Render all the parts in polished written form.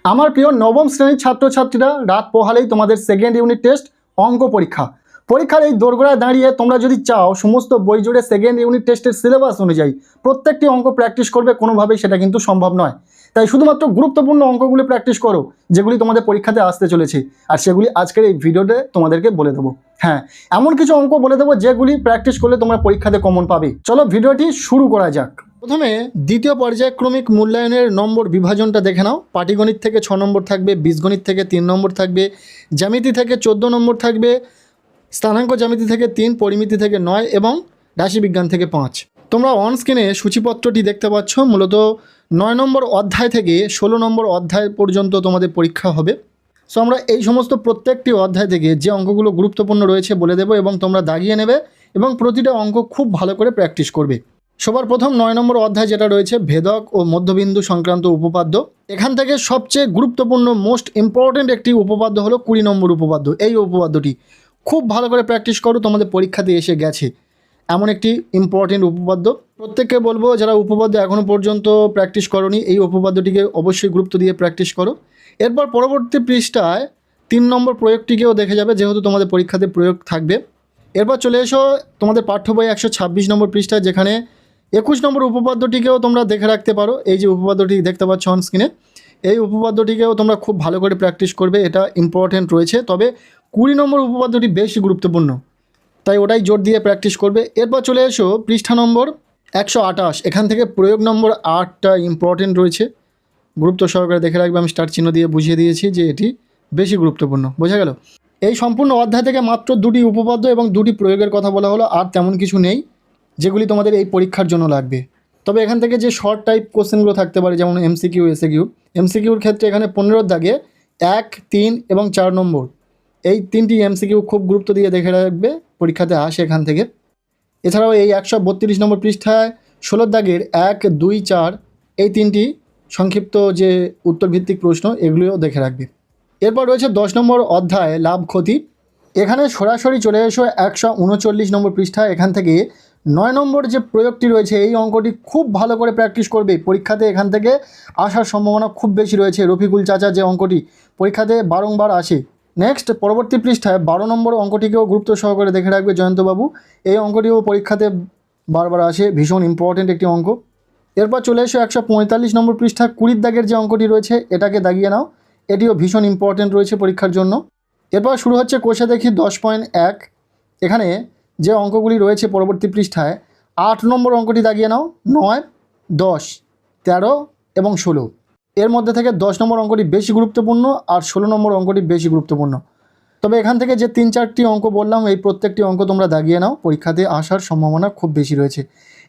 আমার প্রিয় নবম শ্রেণীর ছাত্রছাত্রীরা, রাত পোহালেই তোমাদের সেকেন্ড ইউনিট টেস্ট অঙ্ক পরীক্ষার এই দোরগোড়ায় দাঁড়িয়ে তোমরা যদি চাও সমস্ত বই জুড়ে সেকেন্ড ইউনিট টেস্টের সিলেবাস অনুযায়ী প্রত্যেকটি অঙ্ক প্র্যাকটিস করবে, কোনোভাবেই সেটা কিন্তু সম্ভব নয়। তাই শুধুমাত্র গুরুত্বপূর্ণ অঙ্কগুলি প্র্যাকটিস করো যেগুলি তোমাদের পরীক্ষাতে আসতে চলেছে, আর সেগুলি আজকের এই ভিডিওতে তোমাদেরকে বলে দেবো। হ্যাঁ, এমন কিছু অঙ্ক বলে দেবো যেগুলি প্র্যাকটিস করলে তোমরা পরীক্ষাতে কমন পাবে। চলো ভিডিওটি শুরু করা যাক। প্রথমে দ্বিতীয় পর্যায়ক্রমিক মূল্যায়নের নম্বর বিভাজনটা দেখে নাও। পাটিগণিত থেকে 6 নম্বর থাকবে, বীজগণিত থেকে 3 নম্বর থাকবে, জ্যামিতি থেকে 14 নম্বর থাকবে, স্থানাঙ্ক জ্যামিতি থেকে 3, পরিমিতি থেকে 9 এবং রাশিবিজ্ঞান থেকে 5। তোমরা অন স্ক্রিনে সূচিপত্রটি দেখতে পাচ্ছ। মূলত 9 নম্বর অধ্যায় থেকে 16 নম্বর অধ্যায় পর্যন্ত তোমাদের পরীক্ষা হবে। সো আমরা এই সমস্ত প্রত্যেকটি অধ্যায় থেকে যে অঙ্কগুলো গুরুত্বপূর্ণ রয়েছে বলে দেবো এবং তোমরা দাগিয়ে নেবে এবং প্রতিটা অঙ্ক খুব ভালো করে প্র্যাকটিস করবে। সবার প্রথম 9 নম্বর অধ্যায় যেটা রয়েছে ভেদক ও মধ্যবিন্দু সংক্রান্ত উপপাদ্য। এখান থেকে সবচেয়ে গুরুত্বপূর্ণ মোস্ট ইম্পর্টেন্ট একটি উপপাদ্য হলো 20 নম্বর উপপাদ্য। এই উপপাদ্যটি খুব ভালো করে প্র্যাকটিস করো, তোমাদের পরীক্ষাতে এসে গেছে এমন একটি ইম্পর্টেন্ট উপপাদ্য। প্রত্যেককে বলবো যারা উপপাদ্য এখনও পর্যন্ত প্র্যাকটিস করোনি, এই উপপাদ্যটিকে অবশ্যই গুরুত্ব দিয়ে প্র্যাকটিস করো। এরপর পরবর্তী পৃষ্ঠায় 3 নম্বর প্রয়োগটিকেও দেখে যাবে, যেহেতু তোমাদের পরীক্ষাতে প্রয়োগ থাকবে। এরপর চলে এসো তোমাদের পাঠ্য বই 126 নম্বর পৃষ্ঠায়, যেখানে 21 নম্বর উপপাদ্যটিকেও তোমরা দেখে রাখতে পারো। এই যে উপপাদ্যটি দেখতে পাচ্ছ অন স্ক্রিনে, এই উপপাদ্যটিকেও তোমরা খুব ভালো করে প্র্যাকটিস করবে, এটা ইম্পর্টেন্ট রয়েছে। তবে 20 নম্বর উপপাদ্যটি বেশি গুরুত্বপূর্ণ, তাই ওটাই জোর দিয়ে প্র্যাকটিস করবে। এরপর চলে এসো পৃষ্ঠা নম্বর 128, এখান থেকে প্রয়োগ নম্বর 8টা ইম্পর্টেন্ট রয়েছে, গুরুত্ব সহকারে দেখে রাখবে। আমি স্টার চিহ্ন দিয়ে বুঝিয়ে দিয়েছি যে এটি বেশি গুরুত্বপূর্ণ, বোঝা গেল। এই সম্পূর্ণ অধ্যায় থেকে মাত্র 2টি উপপাদ্য এবং 2টি প্রয়োগের কথা বলা হলো, আর তেমন কিছু নেই যেগুলি তোমাদের এই পরীক্ষার জন্য লাগবে। তবে এখান থেকে যে শর্ট টাইপ কোশ্চেনগুলো থাকতে পারে, যেমন এমসিকিউ, এসএকিউ। এমসিকিউর ক্ষেত্রে এখানে 15 দাগে 1, 3 এবং 4 নম্বর, এই 3টি এমসিকিউ খুব গুরুত্ব দিয়ে দেখে রাখবে, পরীক্ষাতে আসে এখান থেকে। এছাড়াও এই 132 নম্বর পৃষ্ঠায় 16 দাগের 1, 2, 4 এই 3টি সংক্ষিপ্ত যে উত্তরভিত্তিক প্রশ্ন, এগুলিও দেখে রাখবে। এরপর রয়েছে 10 নম্বর অধ্যায় লাভ ক্ষতি। এখানে সরাসরি চলে এসো 139 নম্বর পৃষ্ঠায়, এখান থেকে 9 নম্বর যে প্রয়োগটি রয়েছে এই অঙ্কটি খুব ভালো করে প্র্যাকটিস করবে, পরীক্ষাতে এখান থেকে আসার সম্ভাবনা খুব বেশি রয়েছে। রফিকুল চাচা যে অঙ্কটি পরীক্ষাতে বারংবার আসে। নেক্সট পরবর্তী পৃষ্ঠায় 12 নম্বর অঙ্কটিকেও গুরুত্ব সহকারে দেখে রাখবে জয়ন্তবাবু, এই অঙ্কটিও পরীক্ষাতে বারবার আসে, ভীষণ ইম্পর্টেন্ট একটি অঙ্ক। এরপর চলে এসো 145 নম্বর পৃষ্ঠা 20 দাগের যে অঙ্কটি রয়েছে এটাকে দাগিয়ে নাও, এটিও ভীষণ ইম্পর্টেন্ট রয়েছে পরীক্ষার জন্য। এরপর শুরু হচ্ছে কোষে দেখি 10.1, এখানে যে অঙ্কগুলি রয়েছে পরবর্তী পৃষ্ঠায় 8 নম্বর অঙ্কটি দাগিয়ে নাও, 9, 10, 13 এবং 16। এর মধ্যে থেকে 10 নম্বর অঙ্কটি বেশি গুরুত্বপূর্ণ আর 16 নম্বর অঙ্কটি বেশি গুরুত্বপূর্ণ। তবে এখান থেকে যে 3-4টি অঙ্ক বললাম, এই প্রত্যেকটি অঙ্ক তোমরা দাগিয়ে নাও, পরীক্ষাতে আসার সম্ভাবনা খুব বেশি রয়েছে।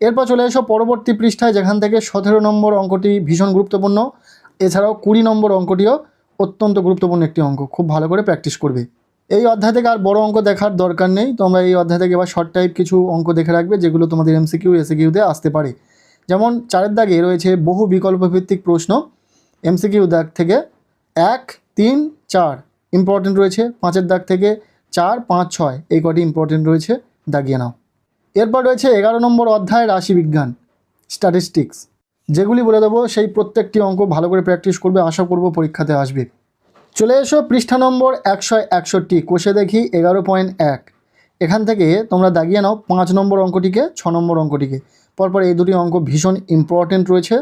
এরপর চলে এসো পরবর্তী পৃষ্ঠায়, যেখান থেকে 17 নম্বর অঙ্কটি ভীষণ গুরুত্বপূর্ণ। এছাড়াও 20 নম্বর অঙ্কটিও অত্যন্ত গুরুত্বপূর্ণ একটি অঙ্ক, খুব ভালো করে প্র্যাকটিস করবে। এই অধ্যায় থেকে আর বড় অঙ্ক দেখার দরকার নেই, তোমরা এই অধ্যায় থেকে এবার শর্ট টাইপ কিছু অঙ্ক দেখে রাখবে যেগুলো তোমাদের এমসিকিউ, এসএকিউতে আসতে পারে। যেমন 4 দাগে রয়েছে বহু বিকল্প ভিত্তিক প্রশ্ন, এমসিকিউ দাগ থেকে 1, 3, 4 ইম্পর্টেন্ট রয়েছে। 5 দাগ থেকে 4, 5, 6 এই কটি ইম্পর্টেন্ট রয়েছে, দাগিয়ে নাও। এরপর রয়েছে 11 নম্বর অধ্যায় রাশিবিজ্ঞান, স্ট্যাটিস্টিক্স, যেগুলি বলে দেবো সেই প্রত্যেকটি অঙ্ক ভালো করে প্র্যাকটিস করবে, আশা করব পরীক্ষাতে আসবে। চলে এসো পৃষ্ঠা নম্বর 161, কোষে দেখি 11.1, এখান থেকে তোমরা দাগিয়ে নাও 5 নম্বর অঙ্কটিকে, 6 নম্বর অঙ্কটিকে। পরপর এই দুটি অঙ্ক ভীষণ ইম্পর্টেন্ট রয়েছে।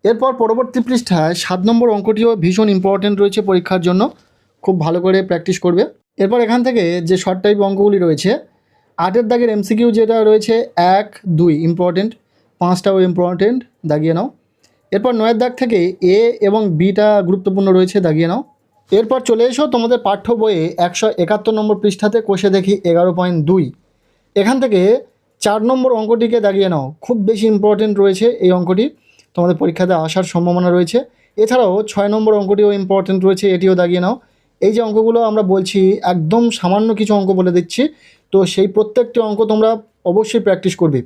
এরপর পরবর্তী পৃষ্ঠায় 7 নম্বর অঙ্কটিও ভীষণ ইম্পর্টেন্ট রয়েছে পরীক্ষার জন্য, খুব ভালো করে প্র্যাকটিস করবে। এরপর এখান থেকে যে শর্ট টাইপ অঙ্কগুলি রয়েছে 8 দাগের এমসিকিউ যেটা রয়েছে 1, 2 ইম্পর্টেন্ট, 5টাও ইম্পর্টেন্ট, দাগিয়ে নাও। এরপর 9 দাগ থেকে এ এবং বিটা গুরুত্বপূর্ণ রয়েছে, দাগিয়ে নাও। এরপর চলে এসো তোমাদের পাঠ্য বইয়ে 171 নম্বর পৃষ্ঠাতে কোষে দেখি 11.2, এখান থেকে 4 নম্বর অঙ্কটিকে দাগিয়ে নাও, খুব বেশি ইম্পর্টেন্ট রয়েছে এই অঙ্কটি, তোমাদের পরীক্ষাতে আসার সম্ভাবনা রয়েছে। এছাড়াও 6 নম্বর অঙ্কটিও ইম্পর্টেন্ট রয়েছে, এটিও দাগিয়ে নাও। এই যে অঙ্কগুলো আমরা বলছি একদম সামান্য কিছু অঙ্ক বলে দিচ্ছি, তো সেই প্রত্যেকটি অঙ্ক তোমরা অবশ্যই প্র্যাকটিস করবে।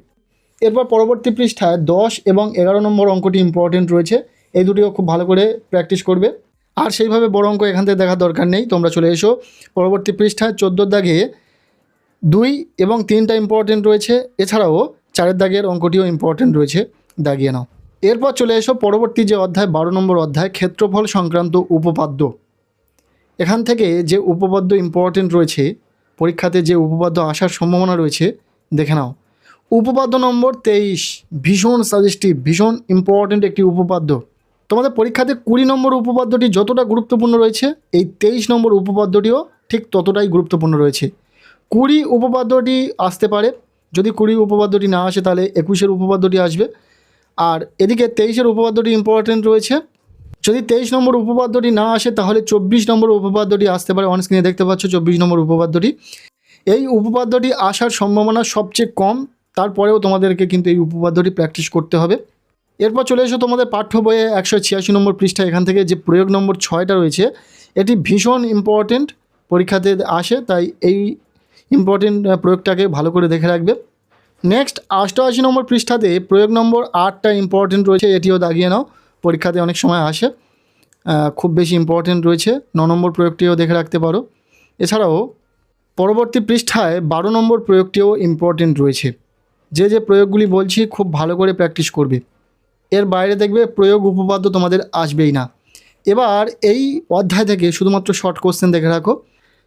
এরপর পরবর্তী পৃষ্ঠায় 10 এবং 11 নম্বর অঙ্কটি ইম্পর্টেন্ট রয়েছে, এই দুটিও খুব ভালো করে প্র্যাকটিস করবে। আর সেইভাবে বড় অঙ্ক এখান থেকে দেখার দরকার নেই, তোমরা চলে এসো পরবর্তী পৃষ্ঠায় 14 দাগে 2 এবং 3টা ইম্পর্টেন্ট রয়েছে। এছাড়াও 4 দাগের অঙ্কটিও ইম্পর্টেন্ট রয়েছে, দাগিয়ে নাও। এরপর চলে এসো পরবর্তী যে অধ্যায় 12 নম্বর অধ্যায় ক্ষেত্রফল সংক্রান্ত উপপাদ্য। এখান থেকে যে উপপাদ্য ইম্পর্টেন্ট রয়েছে, পরীক্ষাতে যে উপপাদ্য আসার সম্ভাবনা রয়েছে দেখে নাও। উপপাদ্য নম্বর 23 ভীষণ সাজেস্টিভ, ভীষণ ইম্পর্টেন্ট একটি উপপাদ্য। তোমাদের পরীক্ষাতে 20 নম্বর উপপাদ্যটি যতটা গুরুত্বপূর্ণ রয়েছে, এই 23 নম্বর উপপাদ্যটিও ঠিক ততটাই গুরুত্বপূর্ণ রয়েছে। 20 উপপাদ্যটি আসতে পারে, যদি 20 উপপাদ্যটি না আসে তাহলে 21 উপপাদ্যটি আসবে। আর এদিকে 23 উপপাদ্যটি ইম্পর্টেন্ট রয়েছে। যদি 23 নম্বর উপপাদ্যটি না আসে তাহলে 24 নম্বর উপপাদ্যটি আসতে পারে। অন স্ক্রিনে দেখতে পাচ্ছ 24 নম্বর উপপাদ্যটি। এই উপপাদ্যটি আসার সম্ভাবনা সবচেয়ে কম, তারপরেও তোমাদেরকে কিন্তু এই উপপাদ্যটি প্র্যাকটিস করতে হবে। এরপর চলে এসো তোমাদের পাঠ্য বইয়ে 186 নম্বর পৃষ্ঠা। এখান থেকে যে প্রয়োগ নম্বর 6টা রয়েছে এটি ভীষণ ইম্পর্টেন্ট, পরীক্ষাতে আসে, তাই এই ইম্পর্টেন্ট প্রয়োগটাকে ভালো করে দেখে রাখবে। নেক্সট 88 নম্বর পৃষ্ঠাতে প্রয়োগ নম্বর 8টা ইম্পর্টেন্ট রয়েছে, এটিও দাগিয়ে নাও, পরীক্ষাতে অনেক সময় আসে, খুব বেশি ইম্পর্টেন্ট রয়েছে। 9 নম্বর প্রয়োগটিও দেখে রাখতে পারো। এছাড়াও পরবর্তী পৃষ্ঠায় 12 নম্বর প্রয়োগটিও ইম্পর্টেন্ট রয়েছে। যে যে প্রয়োগগুলি বলছি খুব ভালো করে প্র্যাকটিস করবে, এর বাইরে দেখবে প্রয়োগ উপপাদ্য তোমাদের আসবেই না। এবার এই অধ্যায় থেকে শুধুমাত্র শর্ট কোশ্চেন দেখে রাখো।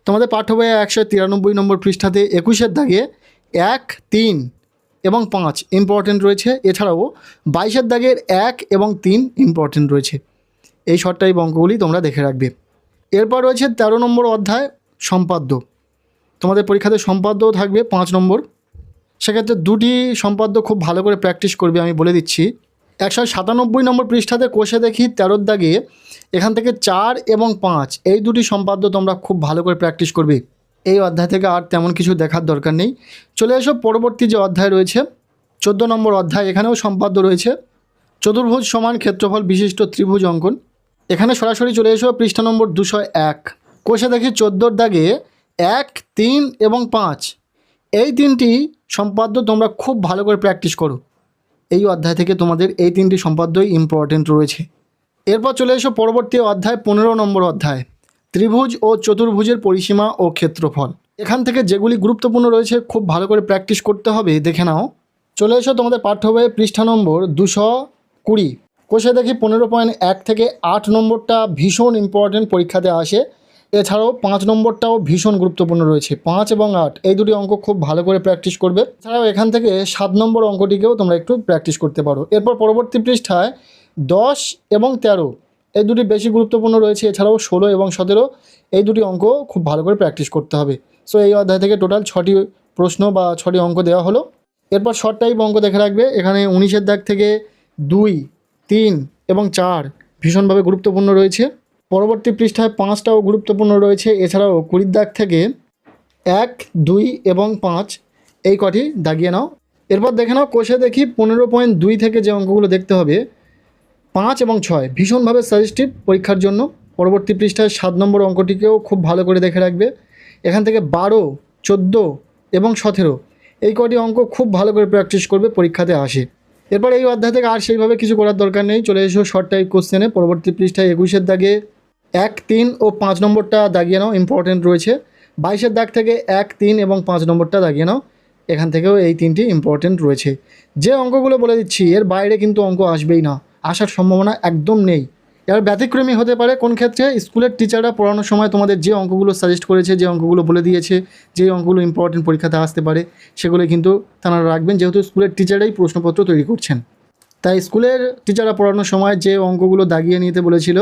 তোমাদের পাঠ্য বইয়ে 193 নম্বর পৃষ্ঠাতে 21 দাগে 1, 3 এবং 5 ইম্পর্টেন্ট রয়েছে। এছাড়াও 22 দাগের 1 এবং 3 ইম্পর্টেন্ট রয়েছে। এই শর্ট টাইপ অঙ্কগুলি তোমরা দেখে রাখবে। এরপর রয়েছে 13 নম্বর অধ্যায় সম্পাদ্য। তোমাদের পরীক্ষাতে সম্পাদ্যও থাকবে 5 নম্বর। সেক্ষেত্রে দুটি সম্পাদ্য খুব ভালো করে প্র্যাকটিস করবে, আমি বলে দিচ্ছি। 197 নম্বর পৃষ্ঠাতে কোষে দেখি 13 দাগে এখান থেকে 4 এবং 5 এই দুটি সম্পাদ্য তোমরা খুব ভালো করে প্র্যাকটিস করবে। এই অধ্যায় থেকে আর তেমন কিছু দেখার দরকার নেই। চলে এসো পরবর্তী যে অধ্যায় রয়েছে 14 নম্বর অধ্যায়। এখানেও সম্পাদ্য রয়েছে। চতুর্ভুজ সমান ক্ষেত্রফল বিশিষ্ট ত্রিভুজ অঙ্কন। এখানে সরাসরি চলে এসো পৃষ্ঠা নম্বর 201। কোষে দেখি 14 দাগে 1, 3 এবং 5 এই তিনটি সম্পাদ্য তোমরা খুব ভালো করে প্র্যাকটিস করো। এই অধ্যায় থেকে তোমাদের এই তিনটি সম্পাদ্যই ইম্পর্টেন্ট রয়েছে। এরপর চলে এসো পরবর্তী অধ্যায় 15 নম্বর অধ্যায় ত্রিভুজ ও চতুর্ভুজের পরিসীমা ও ক্ষেত্রফল। এখান থেকে যেগুলি গুরুত্বপূর্ণ রয়েছে খুব ভালো করে প্র্যাকটিস করতে হবে, দেখে নাও। চলে এসো তোমাদের পাঠ্য বইয়ে পৃষ্ঠা নম্বর 220। কোষে দেখি 15.1 থেকে 8 নম্বরটা ভীষণ ইম্পর্টেন্ট, পরীক্ষাতে আসে। এছাড়াও 5 নম্বরটাও ভীষণ গুরুত্বপূর্ণ রয়েছে। 5 এবং 8 এই দুটি অঙ্ক খুব ভালো করে প্র্যাকটিস করবে। এছাড়াও এখান থেকে 7 নম্বর অঙ্কটিকেও তোমরা একটু প্র্যাকটিস করতে পারো। এরপর পরবর্তী পৃষ্ঠায় 10 এবং 13 এই দুটি বেশি গুরুত্বপূর্ণ রয়েছে। এছাড়াও 16 এবং 17 এই দুটি অঙ্ক খুব ভালো করে প্র্যাকটিস করতে হবে। সো এই অধ্যায় থেকে টোটাল 6টি প্রশ্ন বা 6টি অঙ্ক দেওয়া হলো। এরপর শর্ট টাইপ অঙ্ক দেখে রাখবে। এখানে 19 দাগ থেকে 2, 3 এবং 4 ভীষণভাবে গুরুত্বপূর্ণ রয়েছে। পরবর্তী পৃষ্ঠায় 5টাও গুরুত্বপূর্ণ রয়েছে। এছাড়াও 20 দাগ থেকে 1, 2 এবং 5 এই কটি দাগিয়ে নাও। এরপর দেখে নাও কোষে দেখি 15.2 থেকে যে অঙ্কগুলো দেখতে হবে 5 এবং 6 ভীষণভাবে সাজেস্টিভ পরীক্ষার জন্য। পরবর্তী পৃষ্ঠায় 7 নম্বর অঙ্কটিকেও খুব ভালো করে দেখে রাখবে। এখান থেকে 12, 14 এবং 17 এই কটি অঙ্ক খুব ভালো করে প্র্যাকটিস করবে, পরীক্ষাতে আসে। এরপর এই অধ্যায় থেকে আর সেইভাবে কিছু করার দরকার নেই। চলে এসো শর্ট টাইপ কোশ্চেনে। পরবর্তী পৃষ্ঠায় 21 দাগে 1, 3 ও 5 নম্বরটা দাগিয়ে নাও, ইম্পর্টেন্ট রয়েছে। 22 দাগ থেকে 1, 3 এবং 5 নম্বরটা দাগিয়ে নাও। এখান থেকেও এই তিনটি ইম্পর্টেন্ট রয়েছে। যে অঙ্কগুলো বলে দিচ্ছি এর বাইরে কিন্তু অঙ্ক আসবেই না, আসার সম্ভাবনা একদম নেই। এবার ব্যতিক্রমী হতে পারে কোন ক্ষেত্রে, স্কুলের টিচাররা পড়ানোর সময় তোমাদের যে অঙ্কগুলো সাজেস্ট করেছে, যে অঙ্কগুলো বলে দিয়েছে, যে অঙ্কগুলো ইম্পর্টেন্ট পরীক্ষাতে আসতে পারে, সেগুলো কিন্তু তারা রাখবেন, যেহেতু স্কুলের টিচাররাই প্রশ্নপত্র তৈরি করছেন। তাই স্কুলের টিচাররা পড়ানোর সময় যে অঙ্কগুলো দাগিয়ে নিতে বলেছিল,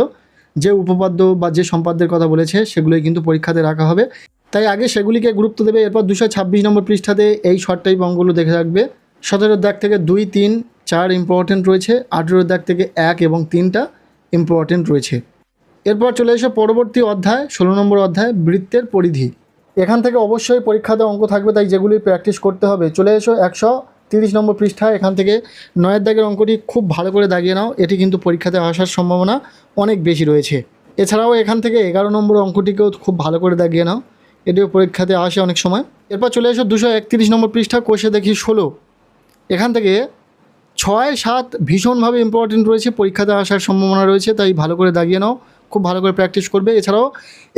যে উপপাদ্য বা যে সম্পাদ্যের কথা বলেছে, সেগুলোই কিন্তু পরীক্ষাতে রাখা হবে। তাই আগে সেগুলিকে গুরুত্ব দেবে। এরপর 226 নম্বর পৃষ্ঠাতে এই শর্ট টাইপ অঙ্কগুলো দেখে রাখবে। 17 দাগ থেকে 2, 3, 4 ইম্পর্টেন্ট রয়েছে। 18 দাগ থেকে 1 এবং 3টা ইম্পর্টেন্ট রয়েছে। এরপর চলে এসে পরবর্তী অধ্যায় 16 নম্বর অধ্যায় বৃত্তের পরিধি। এখান থেকে অবশ্যই পরীক্ষাতে অঙ্ক থাকবে, তাই যেগুলি প্র্যাকটিস করতে হবে। চলে এসো 130 নম্বর পৃষ্ঠা। এখান থেকে 9 দাগের অঙ্কটি খুব ভালো করে দাগিয়ে নাও, এটি কিন্তু পরীক্ষাতে আসার সম্ভাবনা অনেক বেশি রয়েছে। এছাড়াও এখান থেকে 11 নম্বর অঙ্কটিকেও খুব ভালো করে দাগিয়ে নাও, এটিও পরীক্ষাতে আসে অনেক সময়। এরপর চলে এসো 231 নম্বর পৃষ্ঠা। কোষে দেখি 16। এখান থেকে 6, 7 ভীষণভাবে ইম্পর্টেন্ট রয়েছে, পরীক্ষাতে আসার সম্ভাবনা রয়েছে, তাই ভালো করে দাগিয়ে নাও, খুব ভালো করে প্র্যাকটিস করবে। এছাড়াও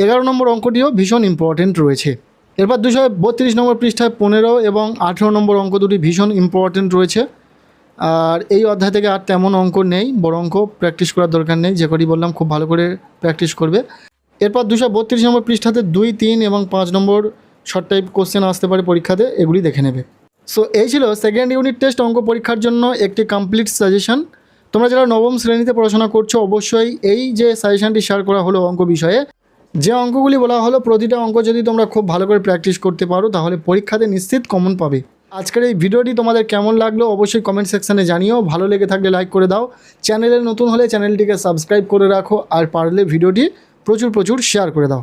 11 নম্বর অঙ্কটিও ভীষণ ইম্পর্টেন্ট রয়েছে। এরপর 232 নম্বর পৃষ্ঠায় 15 এবং 18 নম্বর অঙ্ক দুটি ভীষণ ইম্পর্টেন্ট রয়েছে। আর এই অধ্যায় থেকে আর তেমন অঙ্ক নেই, বড় অঙ্ক প্র্যাকটিস করার দরকার নেই, যে কটি বললাম খুব ভালো করে প্র্যাকটিস করবে। এরপর 232 নম্বর পৃষ্ঠাতে 2, 3 এবং 5 নম্বর শর্ট টাইপ কোশ্চেন আসতে পারে পরীক্ষাতে, এগুলি দেখে নেবে। সো এই ছিল সেকেন্ড ইউনিট টেস্ট অঙ্ক পরীক্ষার জন্য একটি কমপ্লিট সাজেশন। তোমরা যারা নবম শ্রেণীতে পড়াশোনা করছো অবশ্যই এই যে সাজেশনটি শেয়ার করা হলো অঙ্ক বিষয়ে, যে অঙ্কগুলি বলা হলো প্রতিটা অঙ্ক যদি তোমরা খুব ভালো করে প্র্যাকটিস করতে পারো তাহলে পরীক্ষাতে নিশ্চিত কমন পাবে। আজকের এই ভিডিওটি তোমাদের কেমন লাগলো অবশ্যই কমেন্ট সেকশানে জানিও। ভালো লেগে থাকলে লাইক করে দাও, চ্যানেলে নতুন হলে চ্যানেলটিকে সাবস্ক্রাইব করে রাখো, আর পারলে ভিডিওটি প্রচুর শেয়ার করে দাও।